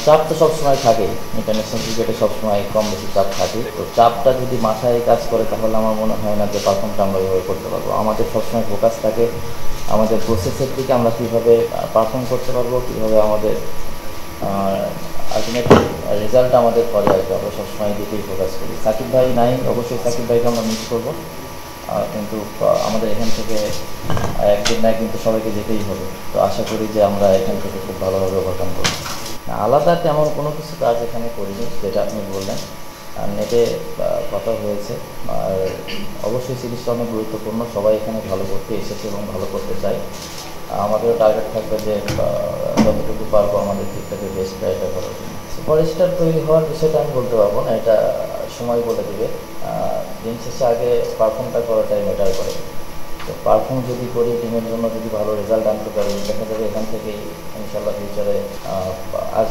চাপ তো সবসময় থাকে, ইন্টারন্যাশনাল ক্রিকেটে সবসময় কম বেশি চাপ থাকে। তো চাপটা যদি মাথায় কাজ করে তাহলে আমার মনে হয় না যে পারফর্মটা আমরা ওইভাবে করতে পারবো। আমাদের সবসময় ফোকাস থাকে আমাদের প্রসেসের দিকে, আমরা কীভাবে পারফর্ম করতে পারবো, কীভাবে আমাদের আলটিমেট রেজাল্ট আমাদের পরে আসবে, আমরা সবসময় দিকেই ফোকাস করি। সাকিব ভাই নাই, অবশ্যই সাকিব ভাইকে আমরা মিস করবো, কিন্তু আমাদের এখান থেকে একদিন না একদিন তো সবাইকে যেতেই হবে। তো আশা করি যে আমরা এখান থেকে খুব ভালোভাবে ওভারকাম করব। আলাদা তেমন কোনো কিছু কাজ এখানে করিনি, যেটা আপনি বললেন। আর নেটে কথা হয়েছে, আর অবশ্যই সিরিজটা অনেক গুরুত্বপূর্ণ, সবাই এখানে ভালো করতে এসেছে এবং ভালো করতে চায়। আমাদেরও টার্গেট থাকবে যে যতটুকু পারবো আমাদের দিক থেকে বেস্ট ট্রাইটা করার জন্য। সুপারস্টার তৈরি হওয়ার বিষয়টা আমি বলতে পারবো না, এটা সময় বলে দেবে। দিন শেষে আগে পারফর্মটা করাটাই ম্যাটার করে। তো পারফর্ম যদি করি, টিমের জন্য যদি ভালো রেজাল্ট আনতে পারি, দেখা যাবে এখান থেকেই ইনশাল্লাহ ফিউচারে আজ